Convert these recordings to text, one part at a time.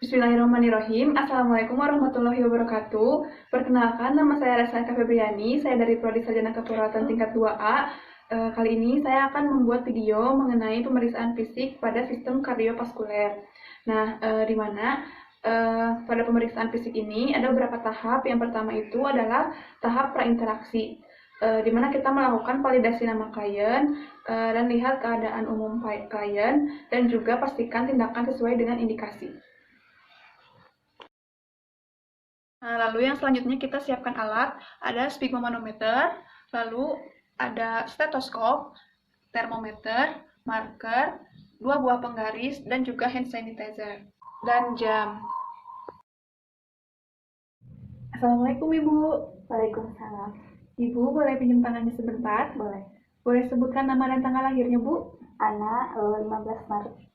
Bismillahirrahmanirrahim. Assalamualaikum warahmatullahi wabarakatuh. Perkenalkan, nama saya Resanka Febriani. Saya dari Prodi Sarjana Keperawatan tingkat 2A. Kali ini saya akan membuat video mengenai pemeriksaan fisik pada sistem kardiovaskuler. Nah, di mana pada pemeriksaan fisik ini ada beberapa tahap. Yang pertama itu adalah tahap prainteraksi, di mana kita melakukan validasi nama klien dan lihat keadaan umum klien, dan juga pastikan tindakan sesuai dengan indikasi. Nah, lalu yang selanjutnya kita siapkan alat, ada sphygmomanometer, lalu ada stetoskop, termometer, marker, 2 buah penggaris, dan juga hand sanitizer, dan jam. Assalamualaikum Ibu. Waalaikumsalam. Ibu boleh pinjam tangannya sebentar? Boleh. Boleh sebutkan nama dan tanggal lahirnya Bu? Ana 15 Maret.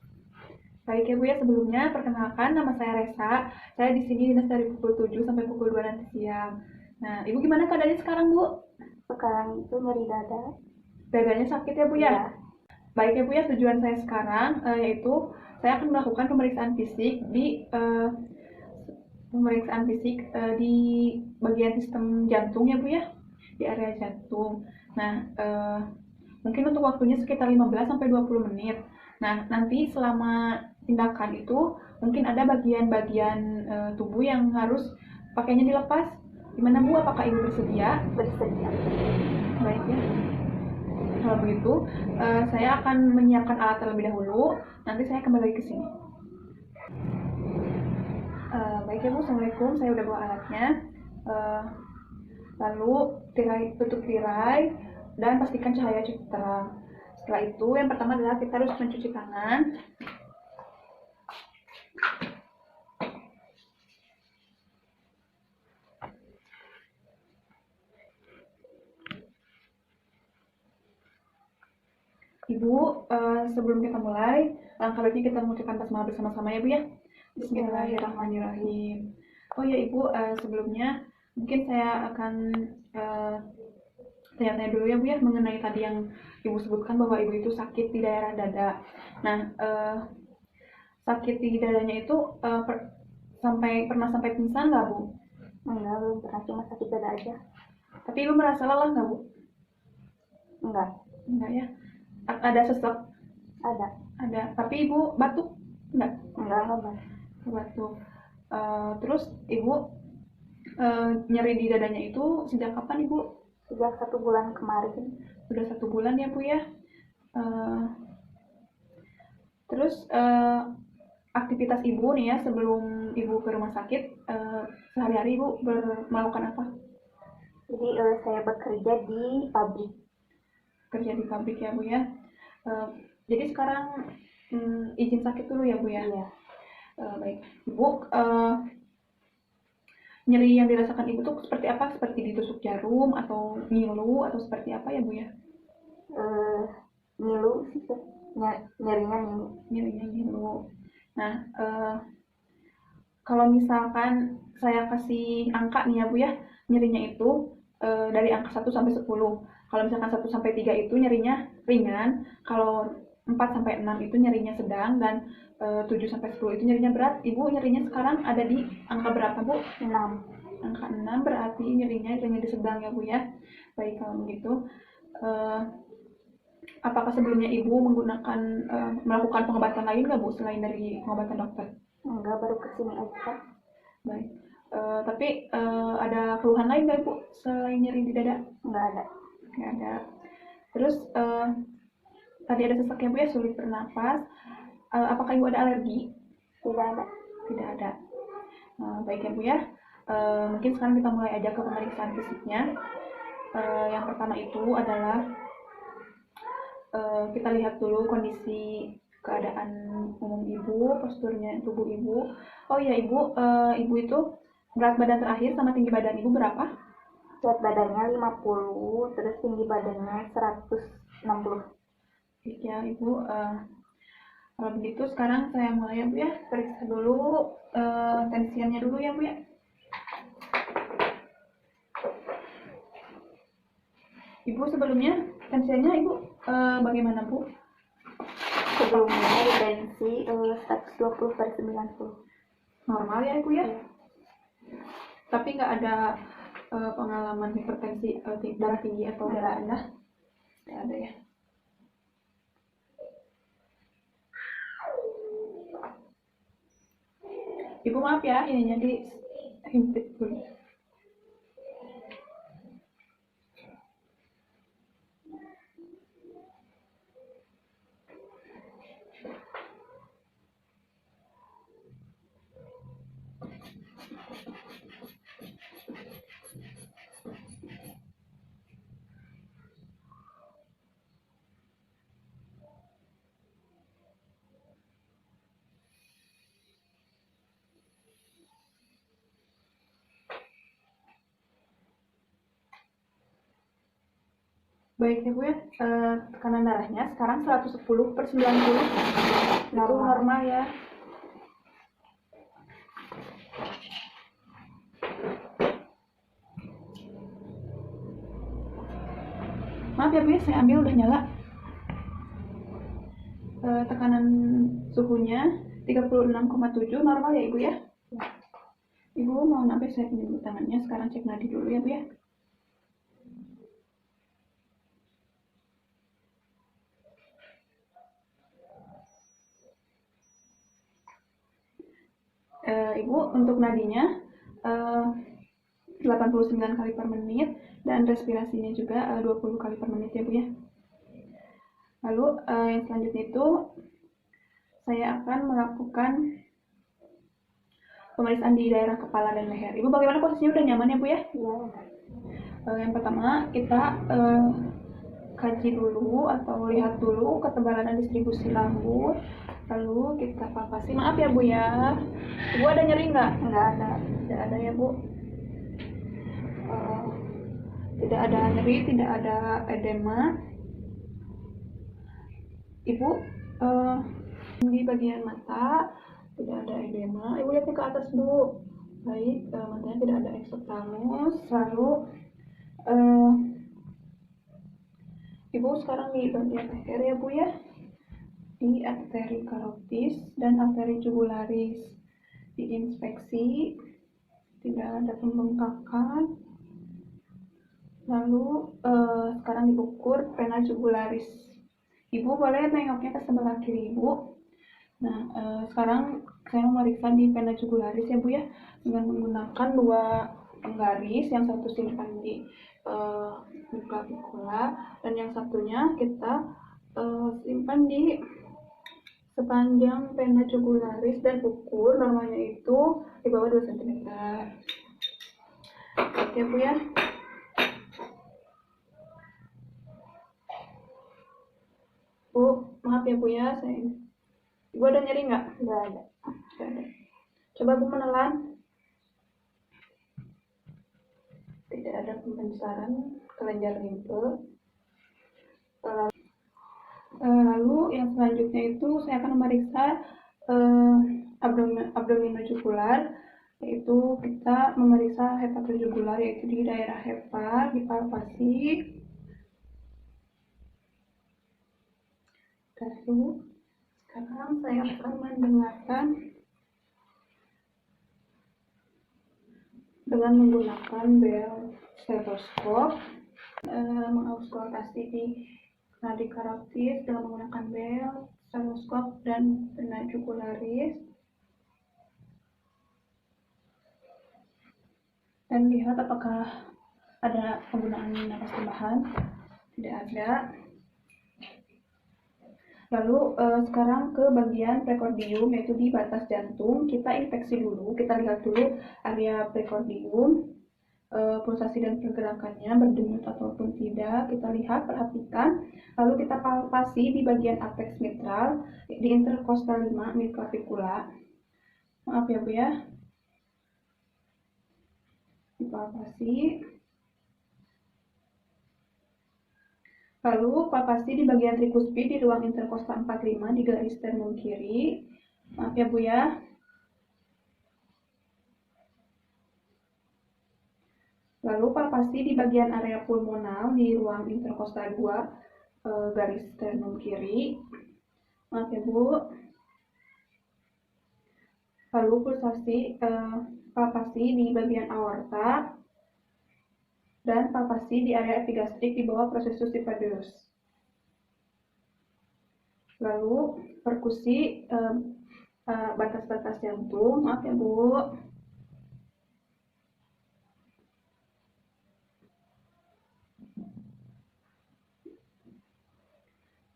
Baik ya Bu ya, sebelumnya perkenalkan, nama saya Resa. Saya di sini dinas dari pukul 7 sampai pukul 2 nanti siang. Nah, Ibu gimana keadaannya sekarang Bu? Sekarang itu nyeri dada. Dadanya sakit ya Bu ya? Ya. Baik ya Bu ya, tujuan saya sekarang yaitu saya akan melakukan pemeriksaan fisik di bagian sistem jantung ya Bu ya, di area jantung. Nah, mungkin untuk waktunya sekitar 15 sampai 20 menit. Nah, nanti selama tindakan itu mungkin ada bagian-bagian tubuh yang harus pakainya dilepas. Gimana Bu, apakah Ibu bersedia? Bersedia. Baik ya. Kalau begitu, saya akan menyiapkan alat terlebih dahulu. Nanti saya kembali ke sini. Baik ya Bu, Assalamualaikum. Saya udah bawa alatnya. Lalu tutup tirai dan pastikan cahaya cukup terang. Setelah itu, yang pertama adalah kita harus mencuci tangan. Ibu, sebelum kita mulai, langkah baiknya kita mengucapkan basmalah bersama-sama ya Bu ya. Bismillahirrahmanirrahim. Oh ya Ibu, sebelumnya mungkin saya akan tanya-tanya dulu ya Bu ya, mengenai tadi yang Ibu sebutkan bahwa Ibu itu sakit di daerah dada. Nah, sakit di dadanya itu pernah sampai pingsan nggak Bu? Enggak, belum pernah, cuma sakit dada aja. Tapi Ibu merasa lelah nggak Bu? Enggak. Enggak ya. Ada sesek? Ada. Tapi Ibu batuk? Enggak batuk. Terus Ibu nyeri di dadanya itu sejak kapan Ibu? Sejak 1 bulan kemarin. Sudah 1 bulan ya Bu ya. Terus aktivitas Ibu nih ya, sebelum Ibu ke rumah sakit, sehari-hari Ibu melakukan apa? Jadi saya bekerja di pabrik. Kerja di pabrik ya Bu ya. Jadi sekarang izin sakit dulu ya Bu ya. Iya. Baik. Ibu, nyeri yang dirasakan Ibu tuh seperti apa? Seperti ditusuk jarum atau ngilu atau seperti apa ya Bu ya? Ngilu sih, nyerinya ngilu. Nyerinya ngilu. Nah, kalau misalkan saya kasih angka nih ya Bu ya, nyerinya itu dari angka 1 sampai 10. Kalau misalkan 1 sampai 3 itu nyerinya ringan, kalau 4 sampai 6 itu nyerinya sedang, dan 7 sampai 10 itu nyerinya berat. Ibu nyerinya sekarang ada di angka berapa Bu? 6. Angka 6 berarti nyerinya di sedang ya Bu ya. Baik, kalau begitu. Apakah sebelumnya Ibu melakukan pengobatan lain nggak Bu selain dari pengobatan dokter? Enggak, baru kesini aja. Baik. Tapi ada keluhan lain nggak Bu selain nyeri di dada? Enggak ada. Nggak ada. Terus tadi ada sesak ya Bu ya, sulit bernapas. Apakah Ibu ada alergi? Tidak ada. Tidak ada. Baik ya Bu ya. Mungkin sekarang kita mulai aja ke pemeriksaan fisiknya. Yang pertama itu adalah kita lihat dulu kondisi keadaan umum Ibu, posturnya tubuh Ibu. Oh iya Ibu, Ibu itu berat badan terakhir sama tinggi badan Ibu berapa? Berat badannya 50, terus tinggi badannya 160. Ya Ibu, kalau begitu sekarang saya mulai ya Bu ya, periksa dulu tensinya dulu ya Bu ya. Ibu sebelumnya tensinya Ibu bagaimana Bu? Sebelumnya tensi 120/90. normal ya Ibu ya. Tapi nggak ada pengalaman hipertensi darah tinggi atau darah rendah? Nggak ada ya. Ibu maaf ya, ininya dihimpit dulu. Baik ya Bu ya, tekanan darahnya sekarang 110/90, itu normal ya. Maaf ya Bu ya, saya ambil udah nyala. Tekanan suhunya 36,7 normal ya Ibu ya. Ibu mau sampai saya pinjam tangannya, sekarang cek nadi dulu ya Bu ya. Ibu untuk nadinya 89 kali per menit dan respirasinya juga 20 kali per menit ya Bu ya. Lalu yang selanjutnya itu saya akan melakukan pemeriksaan di daerah kepala dan leher. Ibu bagaimana posisinya, udah nyaman ya Bu ya? Iya. Yang pertama kita kaji dulu atau lihat dulu ketebalan dan distribusi rambut. Lalu kita palpasi. Maaf ya Bu ya. Ibu ada nyeri nggak? Nggak ada. Tidak ada ya Bu. Tidak ada nyeri, tidak ada edema. Ibu di bagian mata tidak ada edema. Ibu lihatnya ke atas dulu. Baik, matanya tidak ada eksotalmus. Lalu Ibu sekarang di bagian leher ya Bu ya, di arteri karotis dan arteri jugularis diinspeksi, tidak ada pembengkakan. Lalu sekarang diukur vena jugularis. Ibu boleh nengoknya ke sebelah kiri Ibu. Nah, sekarang saya memeriksa di vena jugularis ya Bu ya, dengan menggunakan 2 penggaris, yang satu simpan di clavicula dan yang satunya kita simpan di sepanjang vena jugularis dan ukur normalnya itu di bawah 2 cm. Oke Bu ya. Bu, maaf ya Bu ya, Ibu ada nyeri nggak? Nggak ada. Nggak ada. Coba Bu menelan. Tidak ada pembesaran kelenjar limfe. Lalu yang selanjutnya itu saya akan memeriksa abdominojugular, yaitu kita memeriksa hepatojugular, yaitu di daerah hepar, dipalpasi. Lalu sekarang saya akan mendengarkan dengan menggunakan bel stetoskop, mengauskultasi di nadi karotis dengan menggunakan bel stetoskop dan vena jugularis, dan lihat apakah ada penggunaan napas tambahan. Tidak ada. Lalu sekarang ke bagian prekordium, yaitu di batas jantung. Kita inspeksi dulu, kita lihat dulu area prekordium, pulsasi dan pergerakannya berdenyut ataupun tidak. Kita lihat, perhatikan. Lalu kita palpasi di bagian apex mitral, di interkostal 5 mid clavicula. Maaf ya Bu ya. Dipalpasi. Lalu palpasi di bagian tricuspid di ruang interkostal 45 di garis sternum kiri. Maaf ya Bu ya. Lalu palpasi di bagian area pulmonal di ruang interkostal 2 garis sternum kiri. Maaf ya Bu. Lalu palpasi di bagian aorta dan palpasi di area epigastrik di bawah prosesus siphadus. Lalu perkusi batas-batas jantung, maaf ya Bu.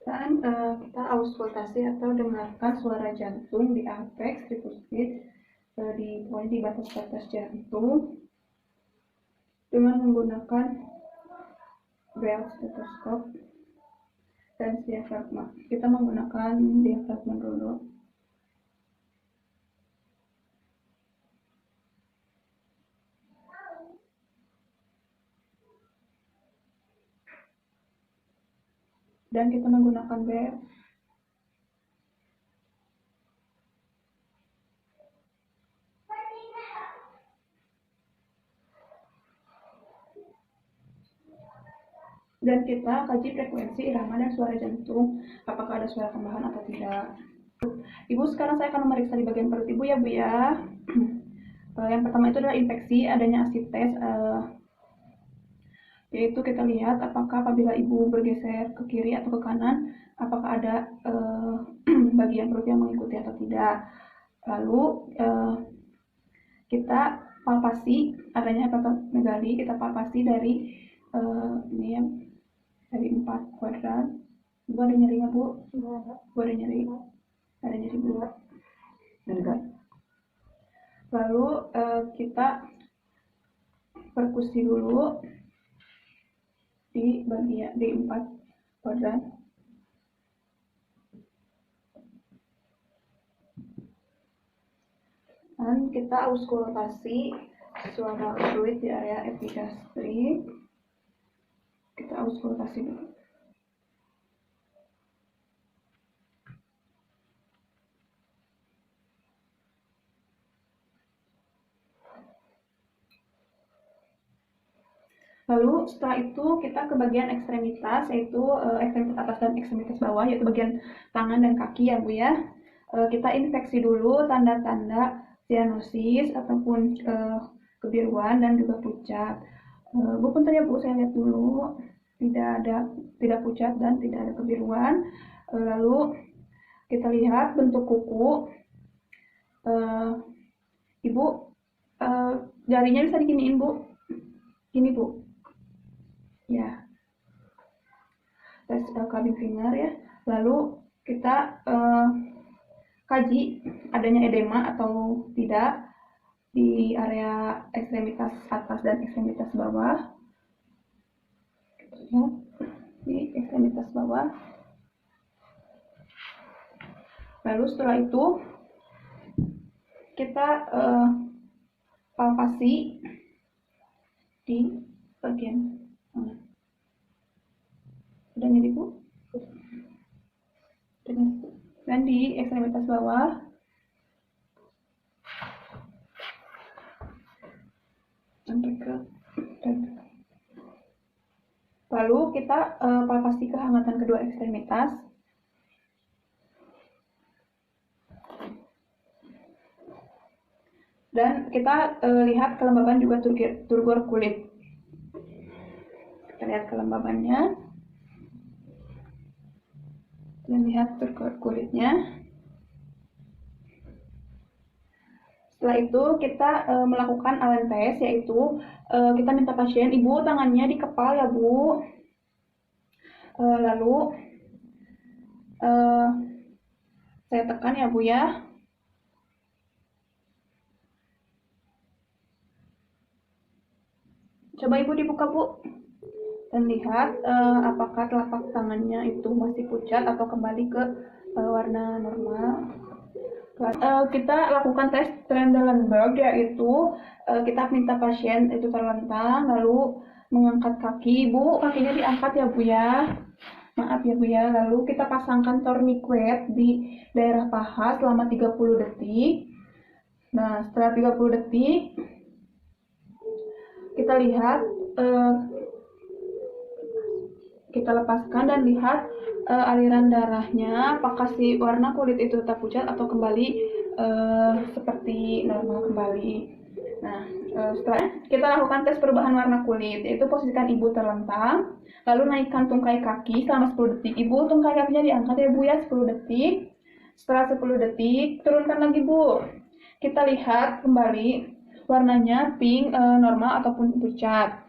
Dan kita auskultasi atau dengarkan suara jantung di apex tricuspid di batas-batas jantung dengan menggunakan belt stethoscope dan diafragma. Kita menggunakan diafragma dulu. Dan kita menggunakan belt. Dan kita kaji frekuensi irama dan suara jantung, apakah ada suara tambahan atau tidak. Ibu, sekarang saya akan memeriksa di bagian perut Ibu ya Bu ya. Yang pertama itu adalah infeksi, adanya asites, yaitu kita lihat apakah apabila Ibu bergeser ke kiri atau ke kanan, apakah ada bagian perut yang mengikuti atau tidak. Lalu kita palpasi adanya hepatomegali, kita palpasi dari ini ya, dari 4 kuadran. Ibu ada nyeri nggak Bu? Bu ada nyeri? Ada nyeri Bu? Enggak. Lalu kita perkusi dulu di bagian di 4 kuadran. Dan kita auskultasi suara fluid di area epigastrik. Kita auskultasi dulu. Lalu setelah itu kita ke bagian ekstremitas, yaitu ekstremitas atas dan ekstremitas bawah, yaitu bagian tangan dan kaki ya Bu ya. Kita infeksi dulu tanda-tanda cyanosis ataupun kebiruan dan juga pucat. Bu punten ya Bu, saya lihat dulu tidak pucat dan tidak ada kebiruan. Lalu kita lihat bentuk kuku. Ibu jarinya bisa diginiin Bu, gini Bu. Ya, tes clubbing finger ya. Lalu kita kaji adanya edema atau tidak di area ekstremitas atas dan ekstremitas bawah. Ya, di ekstremitas bawah. Lalu setelah itu kita palpasi di bagian mana? Udah nyeri Bu? Dan di ekstremitas bawah sampai ke dada. Lalu kita palpasi kehangatan kedua ekstremitas. Dan kita lihat kelembaban juga turgor kulit. Kita lihat kelembabannya. Dan lihat turgor kulitnya. Setelah itu kita melakukan Allen test, yaitu kita minta pasien Ibu tangannya dikepal ya Bu. Lalu saya tekan ya Bu ya. Coba Ibu dibuka Bu dan lihat apakah telapak tangannya itu masih pucat atau kembali ke warna normal. Kita lakukan tes Trendelenburg, yaitu kita minta pasien itu terlentang lalu mengangkat kaki. Bu, kakinya diangkat ya Bu ya. Maaf ya Bu ya. Lalu kita pasangkan tourniquet di daerah paha selama 30 detik. Nah, setelah 30 detik kita lihat kita lepaskan dan lihat aliran darahnya, apakah si warna kulit itu tetap pucat atau kembali seperti normal kembali. Nah, setelah kita lakukan tes perubahan warna kulit, yaitu posisikan ibu terlentang, lalu naikkan tungkai kaki selama 10 detik. Ibu, tungkai kakinya diangkat ya Bu ya, 10 detik. Setelah 10 detik, turunkan lagi Bu. Kita lihat kembali warnanya pink, normal ataupun pucat.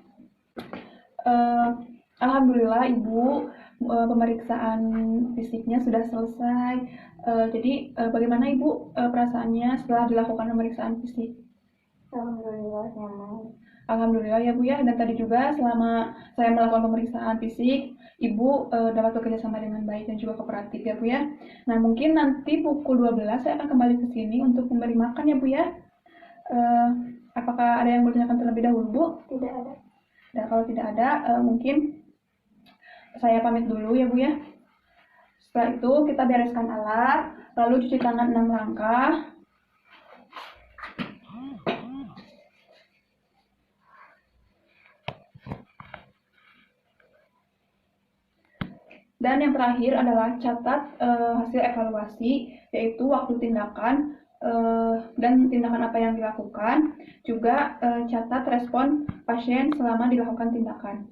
Alhamdulillah Ibu, pemeriksaan fisiknya sudah selesai. Jadi bagaimana Ibu perasaannya setelah dilakukan pemeriksaan fisik? Alhamdulillah nyaman. Alhamdulillah ya Bu ya, dan tadi juga selama saya melakukan pemeriksaan fisik, Ibu dapat bekerja sama dengan baik dan juga kooperatif ya Bu ya. Nah mungkin nanti pukul 12 saya akan kembali ke sini untuk memberi makan ya Bu ya. Apakah ada yang bertanyakan terlebih dahulu Bu? Tidak ada. Dan kalau tidak ada, mungkin saya pamit dulu ya Bu ya. Setelah itu kita bereskan alat, lalu cuci tangan 6 langkah. Dan yang terakhir adalah catat hasil evaluasi, yaitu waktu tindakan dan tindakan apa yang dilakukan. Juga catat respon pasien selama dilakukan tindakan.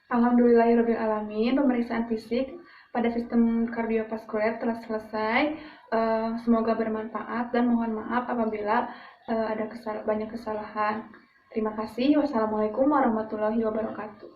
Alhamdulillahirrahmanirrahim, pemeriksaan fisik pada sistem kardiovaskuler telah selesai. Semoga bermanfaat dan mohon maaf apabila ada banyak kesalahan. Terima kasih. Wassalamualaikum warahmatullahi wabarakatuh.